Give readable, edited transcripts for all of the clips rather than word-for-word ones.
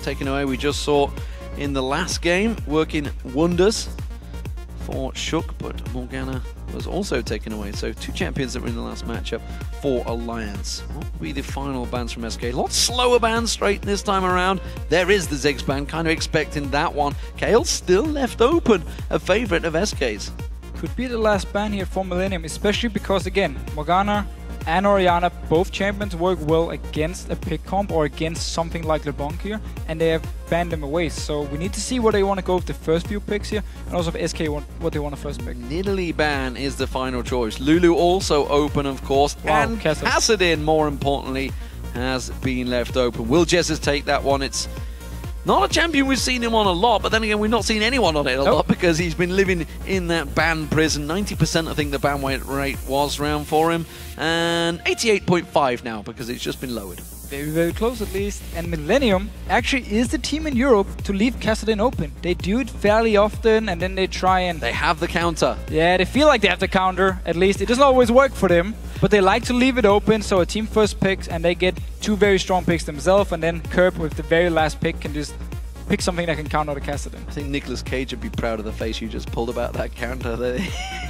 taken away. We just saw in the last game working wonders for Shook, but Morgana was also taken away. So 2 champions that were in the last matchup for Alliance. What will be the final bans from SK? A lot slower bans straight this time around. There is the Ziggs ban, kind of expecting that one. Kale still left open, a favorite of SK's. Could be the last ban here for Millenium, especially because, again, Morgana and Orianna, both champions work well against a pick comp or against something like LeBlanc here, and they have banned them away. So we need to see where they want to go with the first few picks here, and also if SK what they want to first pick. Nidalee ban is the final choice. Lulu also open, of course, wow, and Kassadin, more importantly, has been left open. Will Jesiz take that one? It's not a champion we've seen him on a lot, but then again, we've not seen anyone on it a lot because he's been living in that ban prison. 90% I think the ban rate was round for him, and 88.5 now because it's just been lowered. Very, very close at least. And Millenium actually is the team in Europe to leave Kassadin open. They do it fairly often, and then they try and... They have the counter. Yeah, they feel like they have the counter, at least. It doesn't always work for them, but they like to leave it open, so a team first picks, and they get 2 very strong picks themselves, and then Kerp with the very last pick can just pick something that can counter the Kassadin. I think Nicolas Cage would be proud of the face you just pulled about that counter that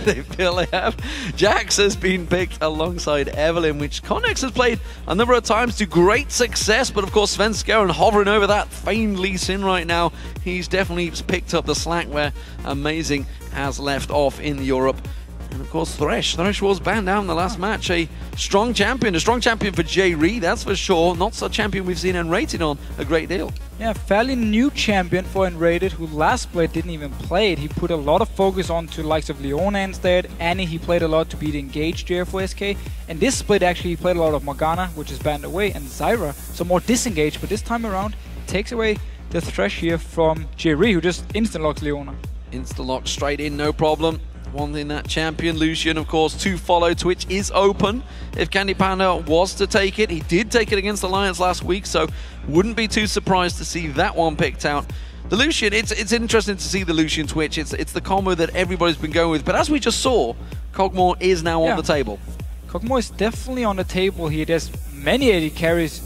they feel they have. Jax has been picked alongside Evelyn, which Kottenx has played a number of times to great success, but of course Svenskeren hovering over that famed Lee Sin right now. He's definitely picked up the slack where Amazing has left off in Europe. And of course Thresh was banned out in the last match. A strong champion for Jree, that's for sure. Not a champion we've seen nRated on a great deal. Yeah, fairly new champion for nRated, who last split didn't even play it. He put a lot of focus on to the likes of Leona instead. Annie, he played a lot to beat engaged here for SK. And this split actually he played a lot of Morgana, which is banned away, and Zyra, so more disengaged. But this time around, takes away the Thresh here from Jree, who just instant locks Leona. Insta lock straight in, no problem. One thing that champion, Lucian, of course, to follow. Twitch is open. If Candy Panda was to take it, he did take it against Alliance last week, so wouldn't be too surprised to see that one picked out. The Lucian, it's interesting to see the Lucian Twitch. It's the combo that everybody's been going with, but as we just saw, Kog'Maw is now on the table. Kog'Maw is definitely on the table here. There's many AD carries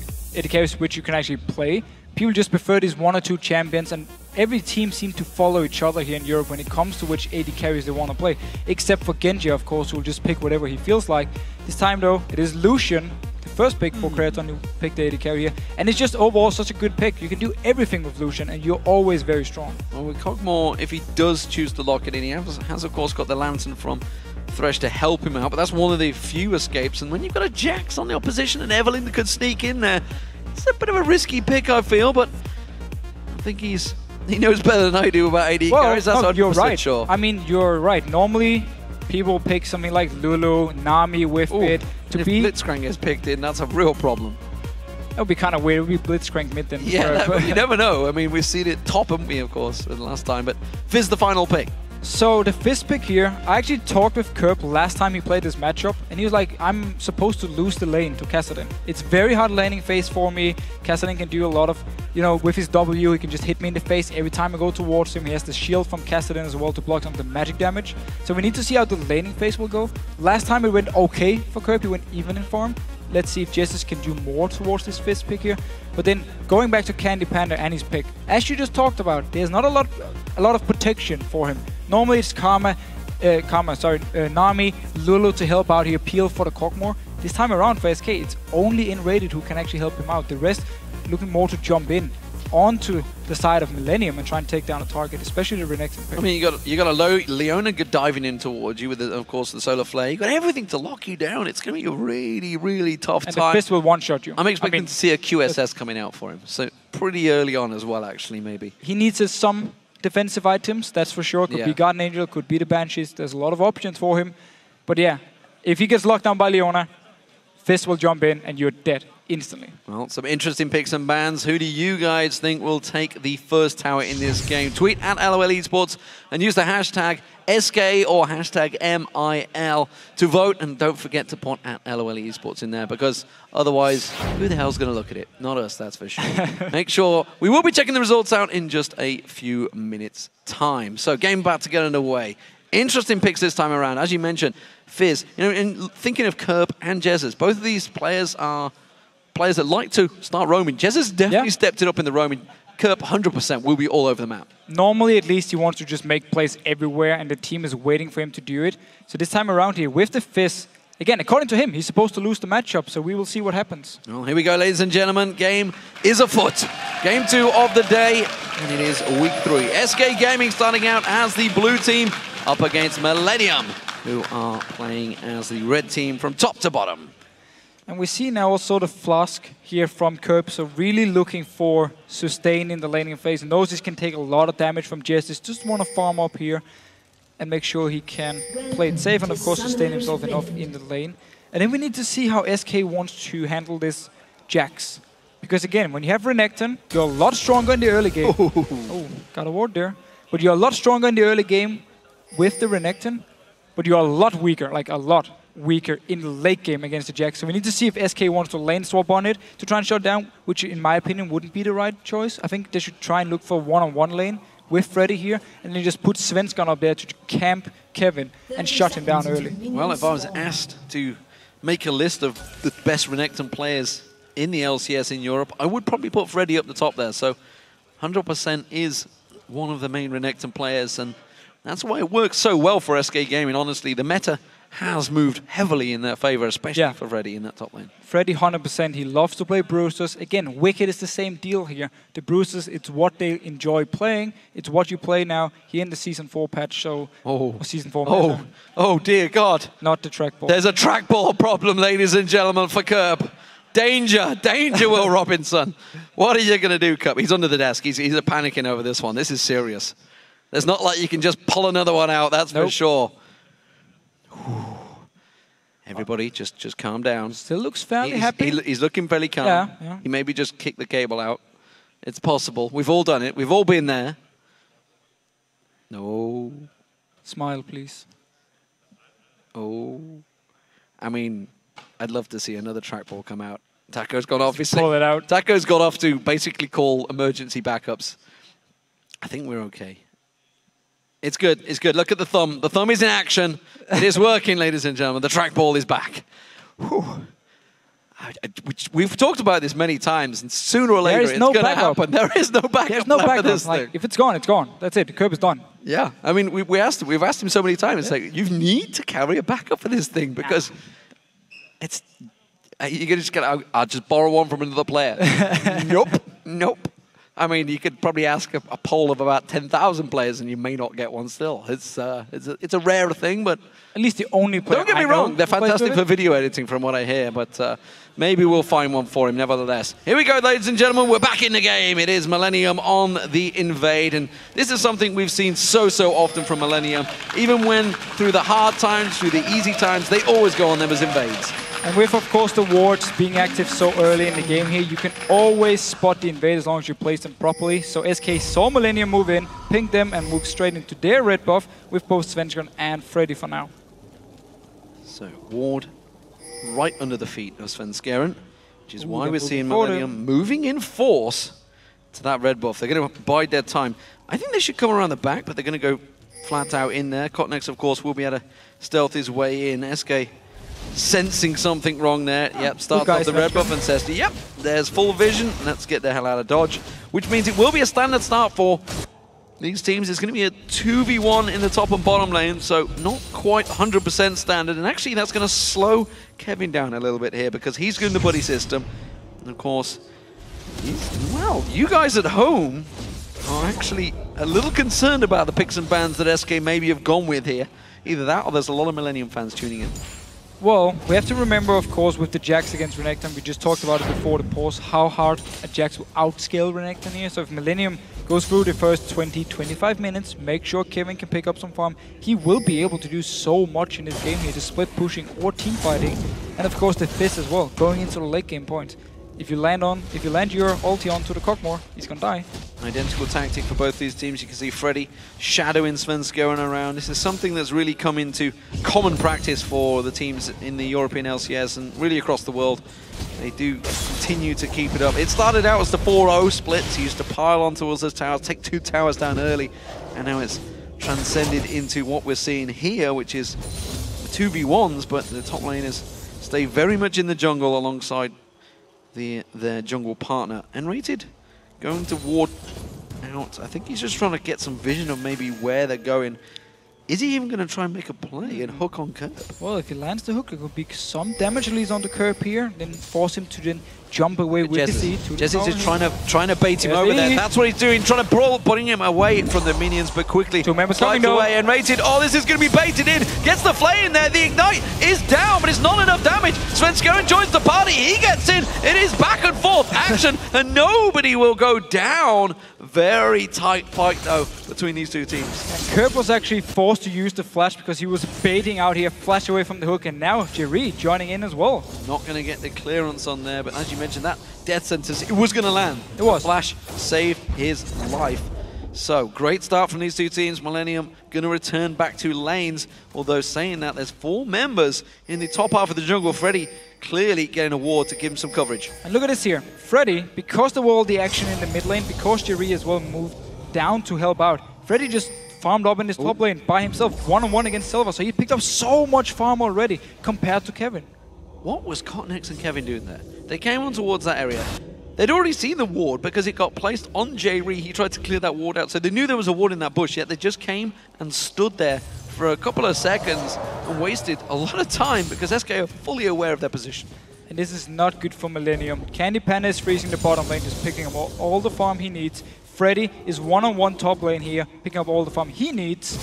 which you can actually play. People just prefer these 1 or 2 champions, and every team seems to follow each other here in Europe when it comes to which AD carries they want to play. Except for Genji, of course, who will just pick whatever he feels like. This time, though, it is Lucian, the first pick for Creaton, who picked the AD carry here. And it's just overall such a good pick. You can do everything with Lucian, and you're always very strong. Well, with Kog'Maw, if he does choose to lock it in, he has of course, got the Lantern from Thresh to help him out, but that's one of the few escapes. And when you've got a Jax on the opposition and Evelyn that could sneak in there, it's a bit of a risky pick, I feel, but I think he knows better than I do about AD carries. That's what you're right. Sure. I mean, you're right. Normally, people pick something like Lulu, Nami with it to be. If Blitzcrank gets picked in, that's a real problem. That would be kind of weird. It would be Blitzcrank mid then. Yeah, you never know. I mean, we've seen it top, haven't we, of course, the last time. But Fizz, the final pick. So the Fizz pick here, I actually talked with Kerp last time he played this matchup, and he was like, I'm supposed to lose the lane to Kassadin. It's very hard laning phase for me. Kassadin can do a lot of, you know, with his W, he can just hit me in the face every time I go towards him. He has the shield from Kassadin as well to block some of the magic damage. So we need to see how the laning phase will go. Last time it went okay for Kerp, he went even in farm. Let's see if Jesiz can do more towards this Fizz pick here. But then going back to Candy Panda and his pick, as you just talked about, there's not a lot of protection for him. Normally it's Nami, Lulu to help out here, peel for the Kog'Maw. This time around for SK, it's only nRated who can actually help him out. The rest looking more to jump in onto the side of Millenium and try and take down a target, especially the Renekton pick. I mean, you got a Leona diving in towards you with, of course, the Solar Flare. You got everything to lock you down. It's going to be a really, really tough time. And the Fizz will one-shot you. I'm expecting to see a QSS coming out for him. So pretty early on as well, actually, maybe. He needs some defensive items, that's for sure. Could be Guardian Angel, could be the Banshees. There's a lot of options for him. But yeah, if he gets locked down by Leona, Fizz will jump in and you're dead instantly. Well, some interesting picks and bans. Who do you guys think will take the first tower in this game? Tweet at LOL Esports and use the hashtag SK or hashtag MIL to vote. And don't forget to put at LOL Esports in there, because otherwise, who the hell's going to look at it? Not us, that's for sure. Make sure we will be checking the results out in just a few minutes' time. So game about to get underway. Interesting picks this time around. As you mentioned, Fizz, you know, in thinking of Kerp and Jesiz, both of these players are players that like to start roaming. Jesiz definitely stepped it up in the roaming. Kerp 100% will be all over the map. Normally, at least, he wants to just make plays everywhere, and the team is waiting for him to do it. So this time around here, with the Fizz, again, according to him, he's supposed to lose the matchup, so we will see what happens. Well, here we go, ladies and gentlemen. Game is afoot. Game 2 of the day, and it is week 3. SK Gaming starting out as the blue team up against Millenium, who are playing as the red team from top to bottom. And we see now also the Flask here from Kerp, so really looking for sustain in the laning phase. Knows this can take a lot of damage from Jesiz. Just want to farm up here and make sure he can play it safe and, of course, sustain himself enough in the lane. And then we need to see how SK wants to handle this Jax. Because, again, when you have Renekton, you're a lot stronger in the early game. Oh, got a ward there. But you're a lot stronger in the early game with the Renekton, but you're a lot weaker, like a lot weaker in the late game against the Jax. So we need to see if SK wants to lane swap on it to try and shut down, which in my opinion wouldn't be the right choice. I think they should try and look for one-on-one lane with Freddy here, and then just put Svenskeren up there to camp Kevin and shut him down early. Well, if I was asked to make a list of the best Renekton players in the LCS in Europe, I would probably put Freddy up the top there. So 100% is one of the main Renekton players, and that's why it works so well for SK Gaming. Honestly, the meta has moved heavily in their favor, especially for Freddy in that top lane. Freddy 100%, he loves to play Bruisers. Again, Wicked is the same deal here. The Bruisers, it's what they enjoy playing. It's what you play now here in the Season 4 patch, so... Season 4 meta. Oh dear God. Not the trackball. There's a trackball problem, ladies and gentlemen, for Kerp. Danger, danger, Will Robinson. What are you going to do, Kerp? He's under the desk. He's panicking over this one. This is serious. It's not like you can just pull another one out, that's for sure. Everybody, just calm down. Still looks fairly happy. He's looking fairly calm. Yeah. He maybe just kicked the cable out. It's possible. We've all done it. We've all been there. No. Smile, please. Oh. I mean, I'd love to see another trackball come out. Taco's gone off. Pull it out. Taco's gone off to basically call emergency backups. I think we're okay. It's good. It's good. Look at the thumb. The thumb is in action. It is working, ladies and gentlemen. The trackball is back. We've talked about this many times, and sooner or later it's going to happen. There is no backup. There's no backup. This like, if it's gone, it's gone. That's it. The Kerp is done. Yeah. I mean, we've asked him so many times. It's like, you need to carry a backup for this thing because it's... You're going to just get, I'll just borrow one from another player. Nope. I mean, you could probably ask a poll of about 10,000 players, and you may not get one still. It's a rare thing, but at least the only player. Don't get me wrong; they're fantastic for video editing, from what I hear. But maybe we'll find one for him, nevertheless. Here we go, ladies and gentlemen. We're back in the game. It is Millenium on the invade, and this is something we've seen so often from Millenium. Even when through the hard times, through the easy times, they always go on them as invades. And with, of course, the wards being active so early in the game here, you can always spot the invade as long as you place them properly. So SK saw Millenium move in, pinged them, and moved straight into their red buff with both Svenskeren and Freddy for now. So, ward right under the feet of Svenskeren, which is why we're seeing Millenium moving in force to that red buff. They're going to bide their time. I think they should come around the back, but they're going to go flat out in there. Kottenx, of course, will be able to stealth his way in. SK sensing something wrong there. Yep, starts off the red buff and says, yep, there's full vision. Let's get the hell out of dodge. Which means it will be a standard start for these teams. It's going to be a 2v1 in the top and bottom lane, so not quite 100% standard. And actually, that's going to slow Kevin down a little bit here because he's doing the buddy system. And of course, well, you guys at home are actually a little concerned about the picks and bans that SK maybe have gone with here. Either that or there's a lot of Millenium fans tuning in. Well, we have to remember, of course, with the Jax against Renekton, we just talked about it before the pause, how hard a Jax will outscale Renekton here. So if Millenium goes through the first 20-25 minutes, make sure Kevin can pick up some farm, he will be able to do so much in this game here, to split pushing or team fighting. And of course the Fizz as well, going into the late game point. If you land your ulti onto the Cockmore, he's gonna die. Identical tactic for both these teams. You can see Freddy shadowing Svenskeren around. This is something that's really come into common practice for the teams in the European LCS and really across the world. They do continue to keep it up. It started out as the 4-0 splits. He used to pile onto us as towers, take 2 towers down early, and now it's transcended into what we're seeing here, which is 2v1s, but the top laners stay very much in the jungle alongside their jungle partner. nRated going to ward out. I think he's just trying to get some vision of maybe where they're going. Is he even going to try and make a play and hook on Kerp? Well, if he lands the hook, it could be some damage at least on the Kerp here, then force him to then jump away with Jesiz. the seed. Jesiz is trying to bait him over there. That's what he's doing, trying to putting him away from the minions, but quickly Two members coming away. nRated, oh, this is going to be baited in. Gets the flay in there. The ignite is down, but it's not enough damage. Svenskeren joins the party. He gets in. It is back and forth action, and nobody will go down. Very tight fight, though, between these two teams. And Kerp was actually forced to use the flash because he was baiting out here, flash away from the hook, and now Jree joining in as well. Not going to get the clearance on there, but as you mentioned, that death sentence, it was going to land. It was. Flash saved his life. So, great start from these two teams. Millenium going to return back to lanes, although saying that, there's 4 members in the top half of the jungle. Freddy clearly getting a ward to give him some coverage. And look at this here. Freddy, because there was all the action in the mid lane, because Jree as well moved down to help out, Freddy just farmed up in his top lane by himself, one-on-one against Silva. So he picked up so much farm already compared to Kevin. What was Kottenx and Kevin doing there? They came on towards that area. They'd already seen the ward because it got placed on Jree. He tried to clear that ward out. So they knew there was a ward in that bush, yet they just came and stood there for a couple of seconds and wasted a lot of time because SK are fully aware of their position. And this is not good for Millenium. Candy Panda is freezing the bottom lane, just picking up all the farm he needs. Freddy is one-on-one top lane here, picking up all the farm he needs.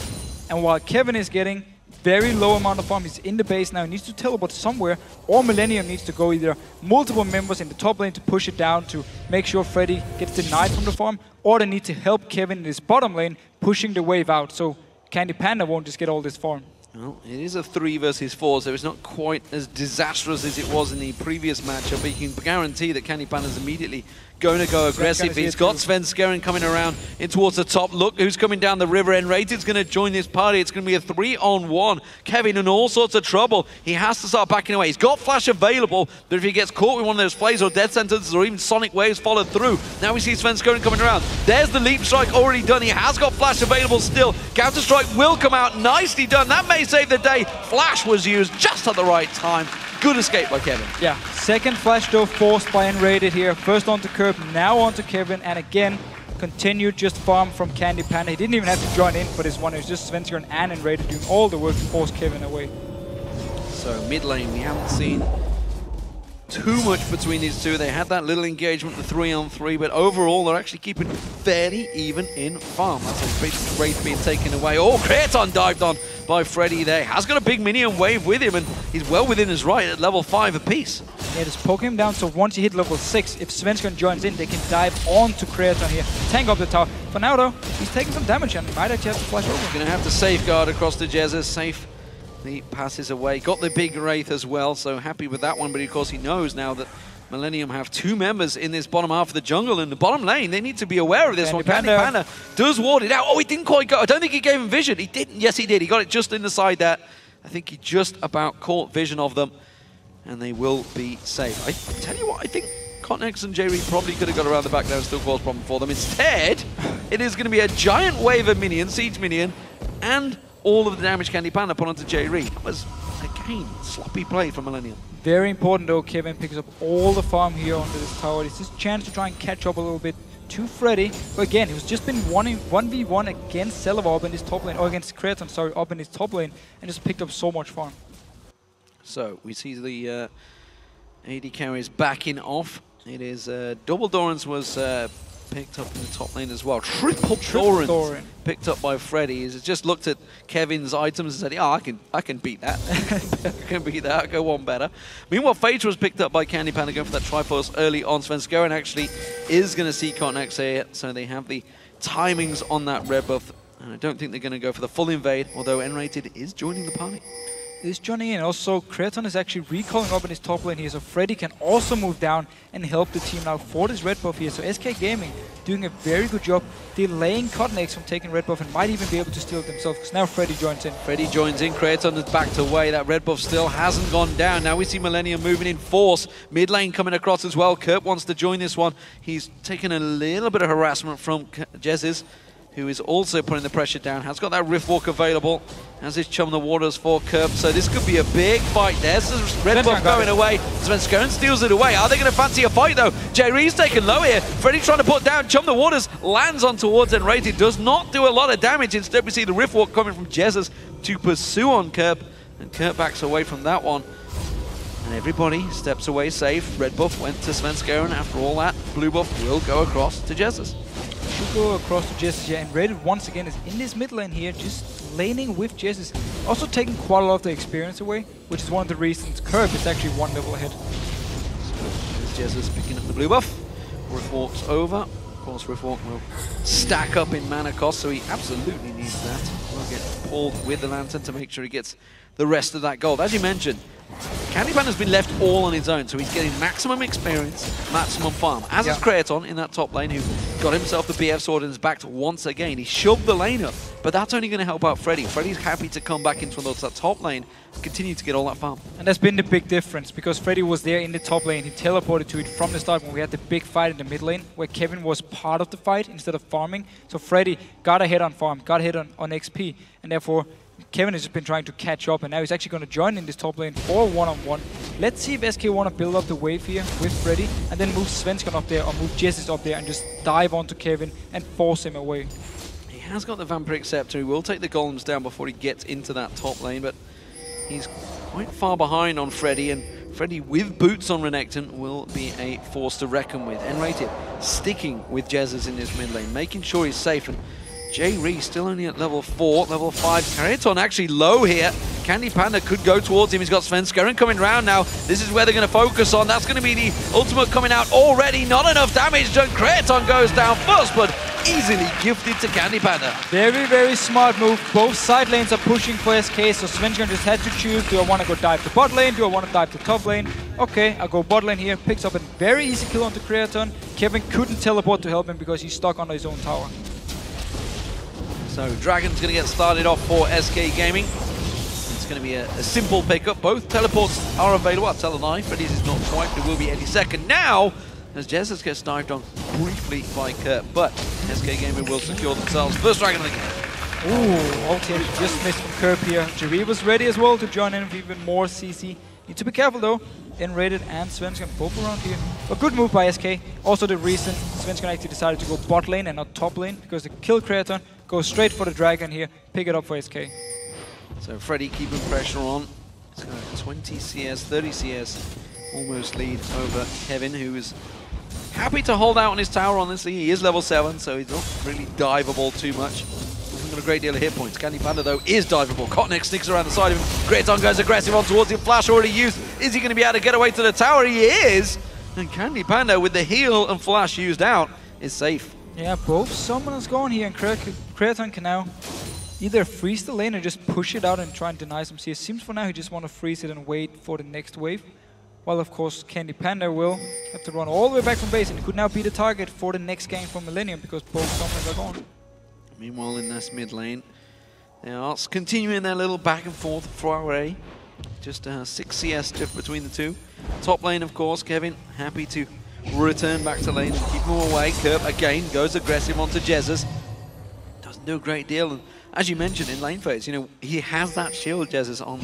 And while Kevin is getting very low amount of farm, he's in the base now, he needs to teleport somewhere, or Millenium needs to go either multiple members in the top lane to push it down to make sure Freddy gets denied from the farm, or they need to help Kevin in his bottom lane, pushing the wave out, so Candy Panda won't just get all this farm. Well, it is a 3 versus 4, so it's not quite as disastrous as it was in the previous matchup, but you can guarantee that Candy Panda's immediately going to go aggressive. He's got Svenskeren coming around in towards the top. Look who's coming down the river. nRated's going to join this party. It's going to be a 3-on-1. Kevin in all sorts of trouble. He has to start backing away. He's got flash available, but if he gets caught with one of those flays or death sentences or even sonic waves followed through, now we see Svenskeren coming around. There's the leap strike already done. He has got flash available still. Counter strike will come out. Nicely done. That may save the day. Flash was used just at the right time. Good escape by Kevin. Yeah, second flash though forced by nRated here. First onto Kerp, now onto Kevin, and again, continued just farm from Candy Panda. He didn't even have to join in for this one. It was just Svenskeren and nRated doing all the work to force Kevin away. So mid lane, we haven't seen too much between these two. They had that little engagement, the 3-on-3, but overall they're actually keeping fairly even in farm. That's a big Wraith being taken away. Oh, Creaton dived on by Freddy there. Has got a big minion wave with him, and he's well within his right at level 5 apiece. Yeah, just poke him down, so once you hit level 6, if Svenskeren joins in, they can dive on to Creaton here, tank up the tower. For now though, he's taking some damage and he might actually have to flash over. Gonna have to safeguard across the Jesiz, safe. He passes away. Got the big Wraith as well, so happy with that one, but of course he knows now that Millenium have 2 members in this bottom half of the jungle. In the bottom lane, they need to be aware of this one. Candy Panda does ward it out. Oh, he didn't quite go. I don't think he gave him vision. He didn't. Yes, he did. He got it just in the side there. I think he just about caught vision of them, and they will be safe. I tell you what, I think Kottenx and Jree probably could have got around the back there and still caused a problem for them. Instead, it is going to be a giant wave of minions, siege minion, and all of the damage Candy Panda put onto Jree. That was, again, sloppy play from Millenium. Very important though, Kevin picks up all the farm here onto this tower. It's his chance to try and catch up a little bit to Freddy. But again, he's just been 1v1 against Selva up in his top lane, or against Creaton, sorry, up in his top lane, and just picked up so much farm. So, we see the AD carries backing off. It is double Dorans was picked up in the top lane as well. Triple Doran picked up by Freddy. He's just looked at Kevin's items and said, "Oh, I can beat that. I can beat that. I'll go one better." Meanwhile, Phage was picked up by Candy Panda, going for that Triforce early on. Svenskeren actually is going to see Kottenx here, so they have the timings on that red buff. And I don't think they're going to go for the full invade, although nRated is joining the party. Is joining in. Also, Creaton is actually recalling up in his top lane here, so Freddy can also move down and help the team now for this red buff here. So SK Gaming doing a very good job delaying Kottenx from taking red buff and might even be able to steal it themselves, because now Freddy joins in. Freddy joins in, Creaton is backed away. That red buff still hasn't gone down. Now we see Millenium moving in force. Mid lane coming across as well. Kerp wants to join this one. He's taken a little bit of harassment from Jesiz, who is also putting the pressure down, has got that Riftwalk available, has his Chum the Waters for Kerp, so this could be a big fight there. This is Red Buff going away, Svenskeren steals it away. Are they going to fancy a fight though? Jree's taken low here, Freddy trying to put down Chum the Waters, lands on towards nRated, does not do a lot of damage. Instead we see the Riftwalk coming from Jesiz to pursue on Kerp, and Kerp backs away from that one. And everybody steps away safe. Red buff went to Svenskeren. After all that, blue buff will go across to Jesiz. Should go across to Jesiz, yeah, and nRated once again is in this mid lane here, just laning with Jesiz. Also taking quite a lot of the experience away, which is one of the reasons Kerp is actually one level ahead. So there's Jesiz picking up the blue buff. Riftwalk's over. Of course, Riftwalk will stack up in mana cost, so he absolutely needs that. Will get pulled with the Lantern to make sure he gets the rest of that gold. As you mentioned, Panda has been left all on his own, so he's getting maximum experience, maximum farm. As is Creaton in that top lane, who got himself the BF sword and is backed once again. He shoved the lane up, but that's only going to help out Freddy. Freddy's happy to come back into that top lane and continue to get all that farm. And that's been the big difference, because Freddy was there in the top lane. He teleported to it from the start when we had the big fight in the mid lane, where Kevin was part of the fight instead of farming. So Freddy got ahead on farm, got ahead on XP, and therefore Kevin has just been trying to catch up, and now he's actually going to join in this top lane for one-on-one. Let's see if SK want to build up the wave here with Freddy, and then move Svenskeren up there, or move Jesiz up there, and just dive onto Kevin and force him away. He has got the Vampiric Scepter. He will take the golems down before he gets into that top lane, but he's quite far behind on Freddy, and Freddy with boots on Renekton will be a force to reckon with. nRated sticking with Jesiz in this mid lane, making sure he's safe, and Jree still only at level 4, level 5. Creaton actually low here. Candy Panda could go towards him. He's got Svenskeren coming round now. This is where they're going to focus on. That's going to be the ultimate coming out already. Not enough damage done. Creaton goes down first, but easily gifted to Candy Panda. Very, very smart move. Both side lanes are pushing for SK, so Svenskeren just had to choose. Do I want to go dive to bot lane? Do I want to dive to top lane? Okay, I'll go bot lane here. Picks up a very easy kill onto Creaton. Kevin couldn't teleport to help him because he's stuck under his own tower. So Dragon's going to get started off for SK Gaming. It's going to be a simple pickup. Both teleports are available. I'll tell a lie. Freddy's is not quite. There will be any second now, as Jesiz gets dived on briefly by Kerp. But SK Gaming will secure themselves first Dragon of the game. Ooh, ulti just missed from Kerp here. Jree was ready as well to join in with even more CC. Need to be careful though. nRated and Svenskeren both around here. A good move by SK. Also the reason Svenskeren actually decided to go bot lane and not top lane, because they kill Creaton, go straight for the Dragon here, pick it up for SK. So Freddy keeping pressure on. He's got 20 CS, 30 CS, almost lead over Kevin, who is happy to hold out on his tower, honestly. He is level 7, so he's not really diveable too much. Hasn't got a great deal of hit points. Candy Panda, though, is diveable. Kottenx sneaks around the side of him. Creaton goes aggressive on towards him. Flash already used. Is he going to be able to get away to the tower? He is! And Candy Panda, with the heal and flash used out, is safe. Yeah, both summoners gone here, and Creaton can now either freeze the lane or just push it out and try and deny some CS. Seems for now he just want to freeze it and wait for the next wave. While of course Candy Panda will have to run all the way back from base, and he could now be the target for the next game from Millenium because both summoners are gone. Meanwhile in this mid lane, they are continuing their little back and forth foray. Just 6 CS diff between the two. Top lane of course, Kevin happy to return back to lane and keep him away. Kerp again goes aggressive onto Jesiz. Doesn't do a great deal, and as you mentioned in lane phase, you know, he has that shield Jesiz on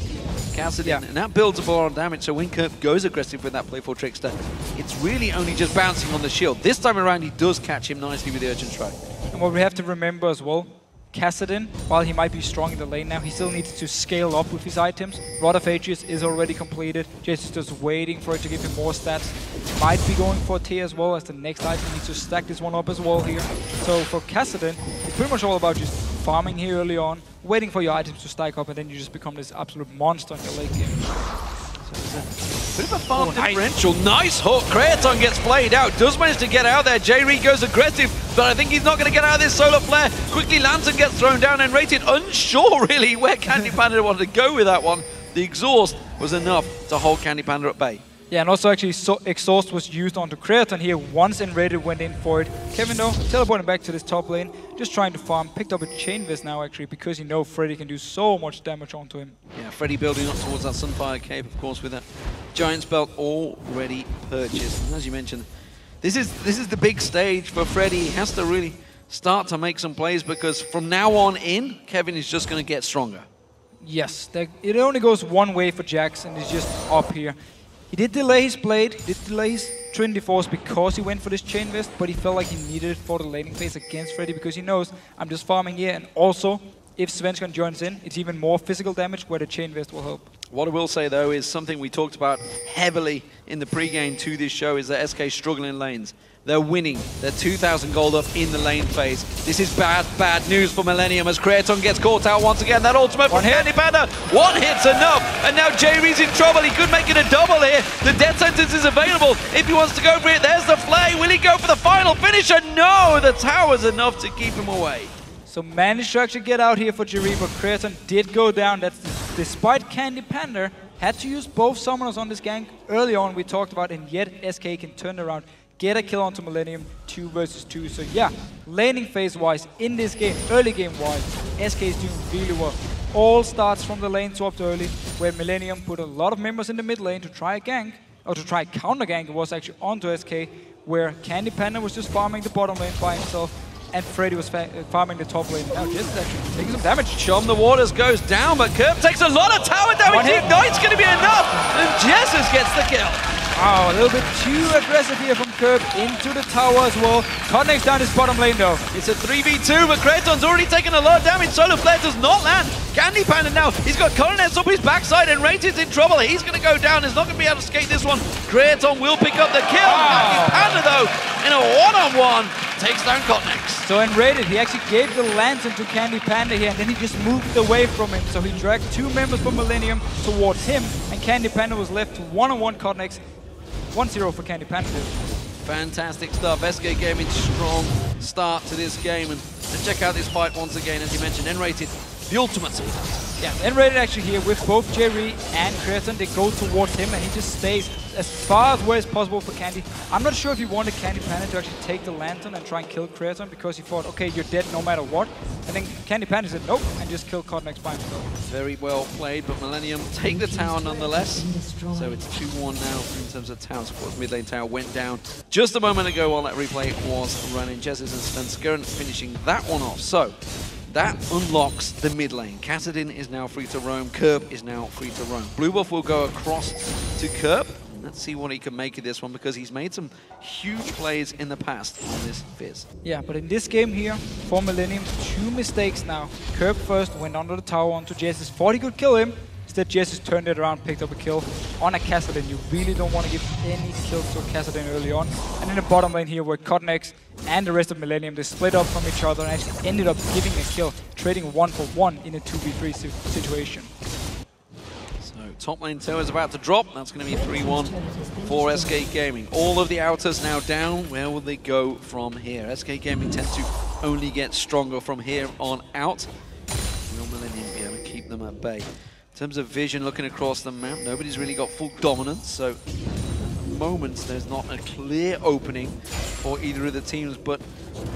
Kassadin, and that builds up a lot of damage, so when Kerp goes aggressive with that playful trickster, it's really only just bouncing on the shield. This time around he does catch him nicely with the Urgent Strike. And what we have to remember as well, Kassadin, while he might be strong in the lane now, he still needs to scale up with his items. Rod of Ages is already completed. Jesiz is just waiting for it to give him more stats. Might be going for a T as well, as the next item needs to stack this one up as well here. So for Kassadin, it's pretty much all about just farming here early on, waiting for your items to stack up, and then you just become this absolute monster in your late game. So there's a bit of a farm differential. Nice hook. Creaton gets played out. Does manage to get out there. Jree goes aggressive, but I think he's not going to get out of this solar flare. Quickly Lantern gets thrown down, and nRated unsure really where Candy Panda wanted to go with that one. The exhaust was enough to hold Candy Panda at bay. Yeah, and also actually exhaust was used onto Creaton here once nRated went in for it. Kevin though, teleporting back to this top lane, just trying to farm, picked up a Chain Vest now actually, because you know Freddy can do so much damage onto him. Yeah, Freddy building up towards that Sunfire Cape, of course, with that Giant's Belt already purchased. And as you mentioned, this is the big stage for Freddy. He has to really start to make some plays, because from now on in, Kevin is just going to get stronger. Yes, it only goes one way for Jax, and it's just up here. He did delay his blade, he did delay his Trinity Force because he went for this Chain Vest, but he felt like he needed it for the laning phase against Freddy, because he knows I'm just farming here, and also if Svenskeren joins in, it's even more physical damage where the Chain Vest will help. What I will say though is something we talked about heavily in the pre-game to this show is that SK struggling in lanes. They're winning. They're 2,000 gold up in the lane phase. This is bad, bad news for Millenium as Creaton gets caught out once again. That ultimate from Candy Panda. One hit's enough. And now Jree's in trouble. He could make it a double here. The death sentence is available if he wants to go for it. There's the flay. Will he go for the final finisher? No, the tower's enough to keep him away. So managed to actually get out here for Jree, but Creaton did go down. That's despite Candy Panda had to use both summoners on this gank early on, we talked about, and yet SK can turn around, get a kill onto Millenium, 2 versus 2. So yeah, laning phase-wise, in this game, early game-wise, SK is doing really well. All starts from the lane swapped early, where Millenium put a lot of members in the mid lane to try a gank, or to try a counter gank. It was actually onto SK, where Candy Panda was just farming the bottom lane by himself, and Freddy was farming the top lane. Now Jesiz is actually taking some damage. Chum the Waters goes down, but Kerp takes a lot of tower damage. Ignite's going to be enough, and Jesiz gets the kill. Oh, a little bit too aggressive here from Kerp into the tower as well. Kottenx down his bottom lane though. It's a 3v2, but Creaton's already taken a lot of damage. Solar Flare does not land. Candy Panda now, he's got Kottenx up his backside, and nRated's in trouble. He's going to go down. He's not going to be able to escape this one. Creaton will pick up the kill. Candy Panda though, in a one-on-one, takes down Kottenx. So nRated, he actually gave the lantern to Candy Panda here, and then he just moved away from him. So he dragged 2 members from Millenium towards him, and Candy Panda was left to one-on-one Kottenx. 1-0 for Candy Panda. Fantastic stuff. SK Gaming, strong start to this game. And let's check out this fight once again. As you mentioned, nRated, the ultimate. Yeah, nRated actually here with both Jree and Creaton. They go towards him and he just stays as far away as possible for Candy. I'm not sure if he wanted Candy Panda to actually take the lantern and try and kill Creaton, because he thought, okay, you're dead no matter what. And then Candy Panda said nope and just killed Kottenx by himself. Very well played, but Millenium take the tower nonetheless. So it's 2-1 now in terms of tower support. Mid lane tower went down just a moment ago while that replay was running. Jesiz and Svenskeren finishing that one off. So that unlocks the mid lane. Kassadin is now free to roam. Kerp is now free to roam. Blue Buff will go across to Kerp. Let's see what he can make of this one, because he's made some huge plays in the past on this Fizz. Yeah, but in this game here, for Millenium, 2 mistakes now. Kerp first went under the tower onto Jesiz, thought he could kill him. Instead, Jesiz turned it around, picked up a kill on a Kassadin. You really don't want to give any kills to a Kassadin early on. And in the bottom lane here, where Kottenx and the rest of Millenium, they split up from each other and actually ended up giving a kill, trading 1-for-1 in a 2v3 situation. Top lane tower is about to drop. That's going to be 3-1 for SK Gaming. All of the outers now down. Where will they go from here? SK Gaming tends to only get stronger from here on out. Will Millenium be able to keep them at bay? In terms of vision, looking across the map, nobody's really got full dominance. So at the moment, there's not a clear opening for either of the teams. But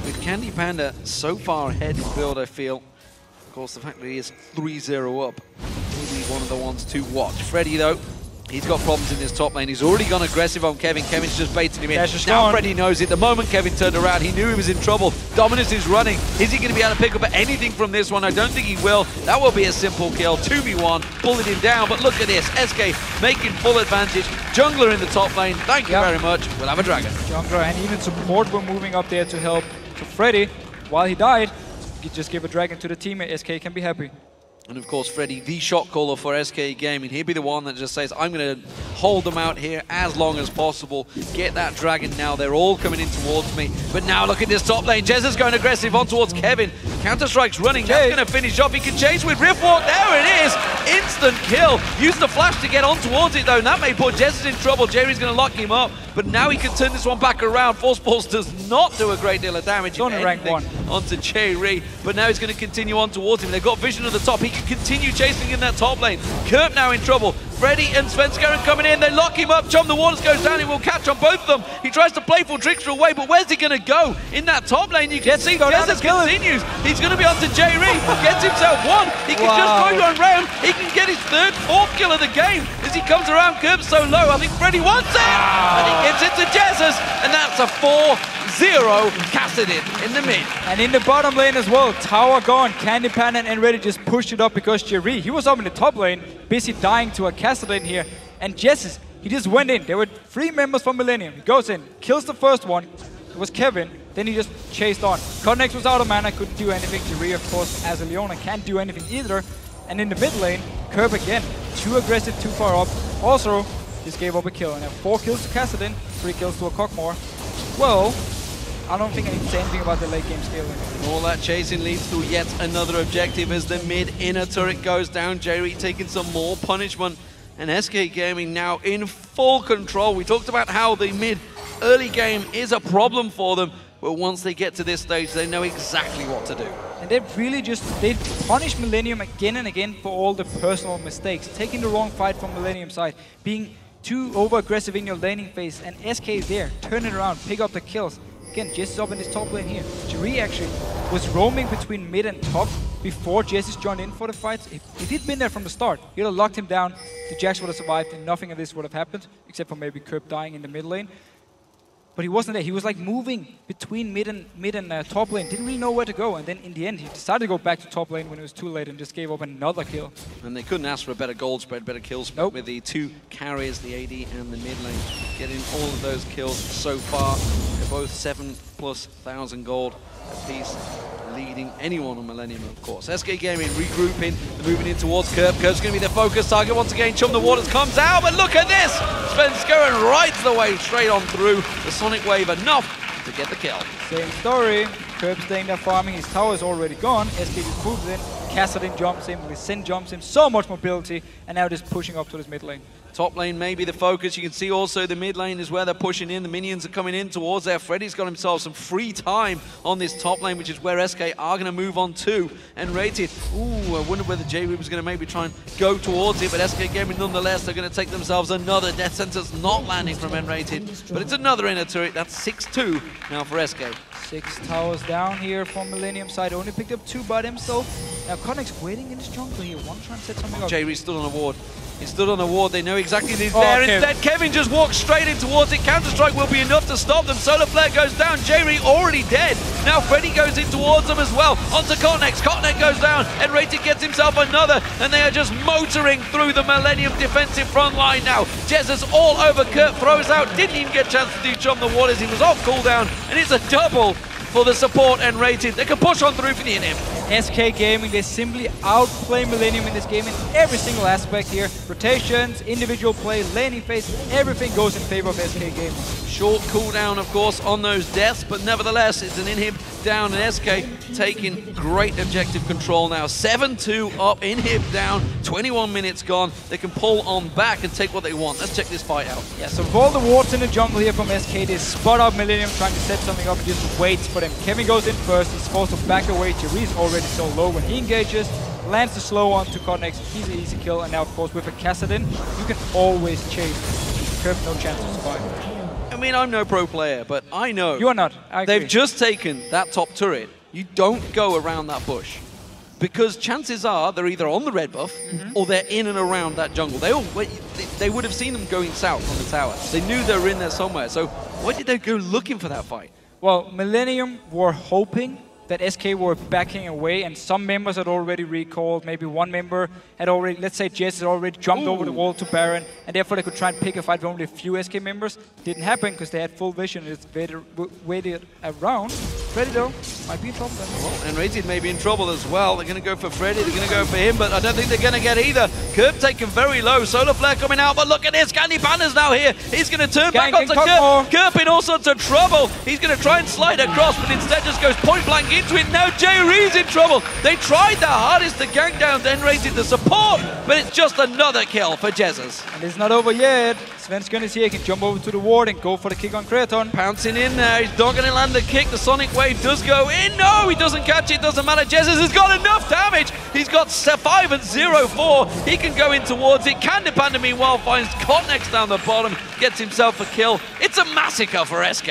with Candy Panda so far ahead in build, I feel, of course, the fact that he is 3-0 up, one of the ones to watch. Freddy, though, he's got problems in this top lane. He's already gone aggressive on Kevin. Kevin's just baiting him in. Now Freddy knows it. The moment Kevin turned around, he knew he was in trouble. Dominus is running. Is he going to be able to pick up anything from this one? I don't think he will. That will be a simple kill. 2v1, pulling him down. But look at this. SK making full advantage. Jungler in the top lane. Thank you very much. We'll have a dragon. Jungler and even support were moving up there to help. So Freddy, while he died, he just gave a dragon to the team. SK can be happy. And of course, Freddy, the shot caller for SK Gaming. He'd be the one that just says, I'm going to hold them out here as long as possible. Get that dragon now. They're all coming in towards me. But now look at this top lane. Jesiz going aggressive on towards Kevin. Counter-Strike's running. That's going to finish off. He can chase with Riftwalk. There it is. Instant kill. Used the flash to get on towards it, though. And that may put Jesiz in trouble. Jree's going to lock him up. But now he can turn this one back around. Force Pulse does not do a great deal of damage. On rank 1. Onto Jree. But now he's going to continue on towards him. They've got vision at the top. He can continue chasing in that top lane. Kerp now in trouble. Freddy and Svenskeren coming in. They lock him up. Chum the Waters goes down. He will catch on both of them. He tries to playful trickster away, but where's he going to go? In that top lane, you can see Jesiz continues. He's going to be onto Jree. Gets himself one. He can just throw you around. He can get his 3rd, 4th kill of the game as he comes around. Kerp so low. I think Freddy wants it. And he gives it to Jesiz. And that's a 4-0 0, Kassadin in the mid. And in the bottom lane as well, tower gone. Candy Panda and nRated just pushed it up because Jree, he was up in the top lane, busy dying to a Kassadin here. And Jesiz, he just went in. There were 3 members from Millenium. He goes in, kills the first one. It was Kevin. Then he just chased on. Kottenx was out of mana, couldn't do anything. Jree, of course, as a Leona, can't do anything either. And in the mid lane, Kerp again, too aggressive, too far up. Also, just gave up a kill. And now 4 kills to Kassadin, 3 kills to a Cockmore. Well, I don't think I need to say anything about the late game scaling. All that chasing leads to yet another objective as the mid inner turret goes down. Jree taking some more punishment. And SK Gaming now in full control. We talked about how the mid early game is a problem for them. But once they get to this stage, they know exactly what to do. And they really they punish Millenium again and again for all the personal mistakes. Taking the wrong fight from Millenium side, being too over-aggressive in your laning phase, and SK is there, turn it around, pick up the kills. Again, Jesiz up in his top lane here. Jree actually was roaming between mid and top before Jesiz joined in for the fights. If he'd been there from the start, he'd have locked him down, the Jax would have survived, and nothing of this would have happened, except for maybe Kerp dying in the mid lane. But he wasn't there. He was like moving between mid and top lane. Didn't really know where to go. And then in the end, he decided to go back to top lane when it was too late and just gave up another kill. And they couldn't ask for a better gold spread, better kill spread Nope. with the 2 carries, the AD and the mid lane, getting all of those kills so far. They're both 7,000+ gold apiece, leading anyone on Millenium, of course. SK Gaming regrouping, they're moving in towards Kerp. Kerp's going to be their focus target once again. Chum the Waters comes out, but look at this! Svenskeren rides the wave straight on through. The Sonic Wave enough to get the kill. Same story. Kerp staying there farming. His tower is already gone. SK just moves in. Kassadin jumps him. Listen jumps him. So much mobility. And now just pushing up to this mid lane. Top lane may be the focus. You can see also the mid lane is where they're pushing in. The minions are coming in towards there. Freddy's got himself some free time on this top lane, which is where SK are going to move on to. nRated. Ooh, I wonder whether Jree was going to maybe try and go towards it, but SK Gaming nonetheless, they're going to take themselves another death sentence, not landing from nRated. But it's another inner turret. That's 6-2 now for SK. 6 towers down here from Millenium side. Only picked up 2 by himself. Now Kottenx waiting in his jungle here. Want to try and set something up. Jree stood on a ward. He stood on a ward. They know exactly he's Oh, there. okay. Instead, Kevin just walks straight in towards it. Counter-Strike will be enough to stop them. Solar Flare goes down. Jree already dead. Now Freddy goes in towards them as well. Onto Kottenx. Kottenx goes down. nRated gets himself another. And they are just motoring through the Millenium defensive front line now. Jesiz all over Kerp. Throws out. Didn't even get a chance to do Chum the Waters. He was off cooldown. And it's a double for the support nRated. They can push on through for the inhib. SK Gaming, they simply outplay Millenium in this game in every single aspect here. Rotations, individual play, laning phase, everything goes in favor of SK Gaming. Short cooldown, of course, on those deaths, but nevertheless, it's an inhib down, and SK taking great objective control now. 7-2 up, inhib down, 21 minutes gone. They can pull on back and take what they want. Let's check this fight out. Yeah, so with all the wards in the jungle here from SK, they spot up Millenium trying to set something up and just waits for them. Kevin goes in first, he's forced to back away. Jree's already so low when he engages. Lands the slow on to Kottenx, he's an easy kill, and now of course with a Kassadin, you can always chase. Kerp, no chance to survive. I mean, I'm no pro player, but I know You are not, I agree. they've just taken that top turret. You don't go around that bush, because chances are they're either on the red buff or they're in and around that jungle. They would have seen them going south from the tower. They knew they were in there somewhere, so why did they go looking for that fight? Well, Millenium were hoping that SK were backing away, and some members had already recalled. Maybe one member had already, let's say Jesiz had already jumped over the wall to Baron, and therefore they could try and pick a fight with only a few SK members. Didn't happen because they had full vision and it's waited around. Freddy though, might be in trouble then. Well, nRated may be in trouble as well. They're going to go for Freddy, they're going to go for him, but I don't think they're going to get either. Kerp taken very low, Solar Flare coming out, but look at this, Candy Panda's now here. He's going to turn back onto Kerp. Kerp in all sorts of trouble. He's going to try and slide across, but instead just goes point blank into it. Now Jree's in trouble. They tried their hardest to gank down nRated the support, but it's just another kill for Jesiz. And it's not over yet. Svenskeren is here, he can jump over to the ward and go for the kick on Creaton. Pouncing in there, he's not going to land the kick. The Sonic Wave does go in. No, he doesn't catch it, doesn't matter. Jesiz has got enough damage. He's got 5 and 0-4. He can go in towards it. Candy Panda, meanwhile, finds Kottenx down the bottom, gets himself a kill. It's a massacre for SK.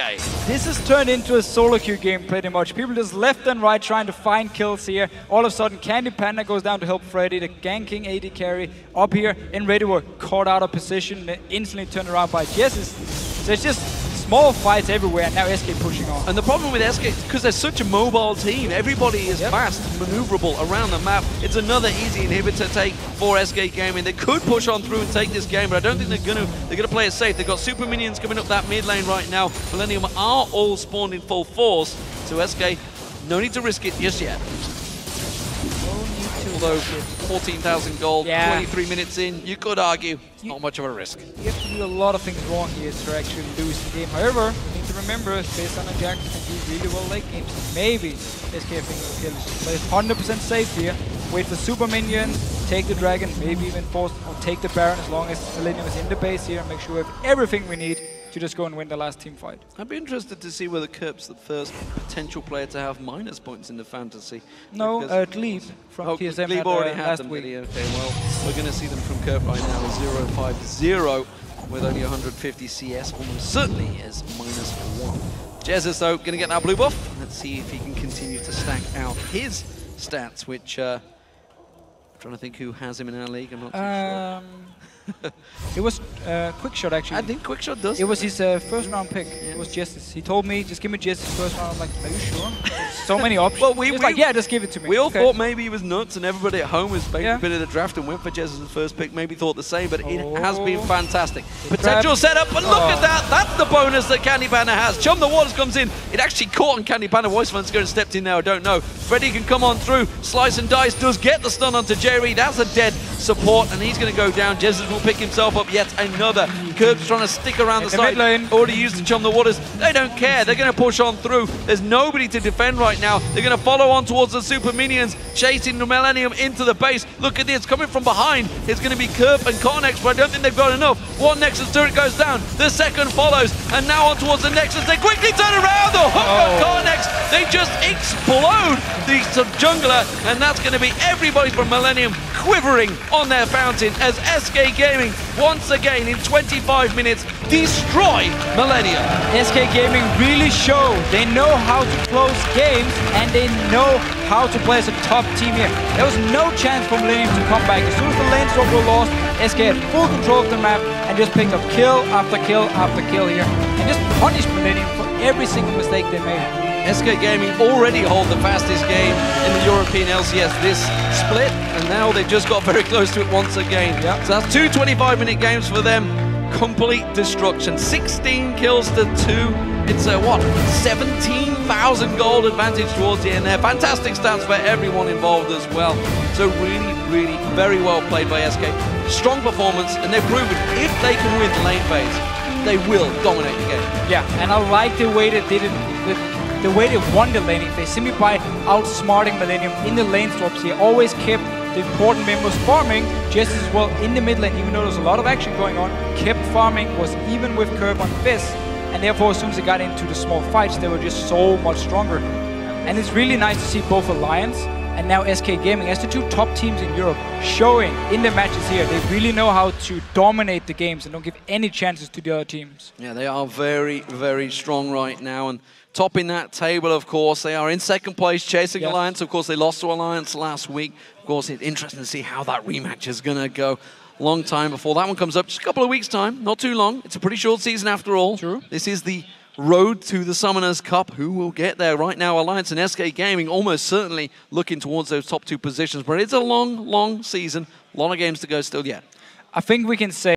This has turned into a solo queue game pretty much. People just left and right trying to find kills here. All of a sudden, Candy Panda goes down to help Freddy, the ganking AD carry. Up here, nRated were caught out of position, instantly turned around by Jesiz. So it's just small fights everywhere, and now SK pushing on. And the problem with SK, because they're such a mobile team, everybody is fast, maneuverable around the map. It's another easy inhibitor take for SK Gaming. They could push on through and take this game, but I don't think they're gonna. They're gonna play it safe. They've got super minions coming up that mid lane right now. Millenium are all spawned in full force, so SK, no need to risk it just yet. Although 14,000 gold, 23 minutes in, you could argue it's not much of a risk. You have to do a lot of things wrong here to actually lose the game. However, you need to remember, Fizz and Jack can do really well late games. Maybe SK plays 100% safe here. Wait for super minions, take the dragon, maybe even force or take the Baron as long as Millenium is in the base here and make sure we have everything we need to just go and win the last team fight. I'd be interested to see whether Kerp's the first potential player to have minus points in the fantasy. No, Glebe from TSM Glebe already had last them, week. Okay, well, we're going to see them from Kerp right now as 0-5-0 with only 150 CS, almost certainly as -1. Jesiz, though, going to get that blue buff. Let's see if he can continue to stack out his stats, which I'm trying to think who has him in our league. I'm not too sure. It was QuickShot actually. I think QuickShot does. It was his first round pick. Yeah. It was Jesiz. He told me, just give me Jesiz first round. I'm like, are you sure? So many options. Well, he was like, yeah, just give it to me. We all thought maybe he was nuts and everybody at home was making a bit of the draft and went for Jeziz's first pick. Maybe thought the same, but it has been fantastic. Potential setup, but look at that. That's the bonus that Candy Panda has. Chum the Waters comes in. It actually caught on Candy Panda. Voice Fun's going to step in there, I don't know. Freddy can come on through. Slice and Dice does get the stun onto Jree. That's a dead support, and he's going to go down. Jesiz will pick himself up yet another. Kerp's trying to stick around the side. Already used to chum the waters. They don't care. They're going to push on through. There's nobody to defend right now. They're going to follow on towards the super minions, chasing the Millenium into the base. Look at this. Coming from behind. It's going to be Kerp and Kottenx, but I don't think they've got enough. One Nexus turret goes down. The second follows. And now on towards the Nexus. They quickly turn around. The hook on Kottenx. They just explode the jungler. And that's going to be everybody from Millenium quivering on their fountain as SK Gaming once again in 25 minutes destroy Millenium. SK Gaming really show they know how to close games and they know how to play as a top team here. There was no chance for Millenium to come back. As soon as the lane swap were lost, SK had full control of the map and just picked up kill after kill after kill here and just punished Millenium for every single mistake they made. SK Gaming already hold the fastest game in the European LCS this split, and now they've just got very close to it once again. So that's two 25-minute games for them. Complete destruction. 16 kills to 2. It's a, what, 17,000 gold advantage towards the end there. Fantastic stats for everyone involved as well. So really, really very well played by SK. Strong performance, and they've proven if they can win the lane phase, they will dominate the game. Yeah, and I like the way they did it with the way they won the laning phase, simply by outsmarting Millenium in the lane swaps here. Always kept the important members farming, just as well in the mid lane, even though there's a lot of action going on, kept farming, was even with Kerp on Fizz, and therefore as soon as they got into the small fights, they were just so much stronger. And it's really nice to see both Alliance and now SK Gaming as the two top teams in Europe showing in the matches here. They really know how to dominate the games and don't give any chances to the other teams. Yeah, they are very, very strong right now. And topping that table, of course, they are in second place, chasing Alliance. Of course, they lost to Alliance last week. Of course, it's interesting to see how that rematch is going to go. Long time before that one comes up, just a couple of weeks' time, not too long. It's a pretty short season after all. True. This is the road to the Summoners Cup. Who will get there? Right now, Alliance and SK Gaming almost certainly looking towards those top 2 positions. But it's a long, long season. A lot of games to go still yet. I think we can say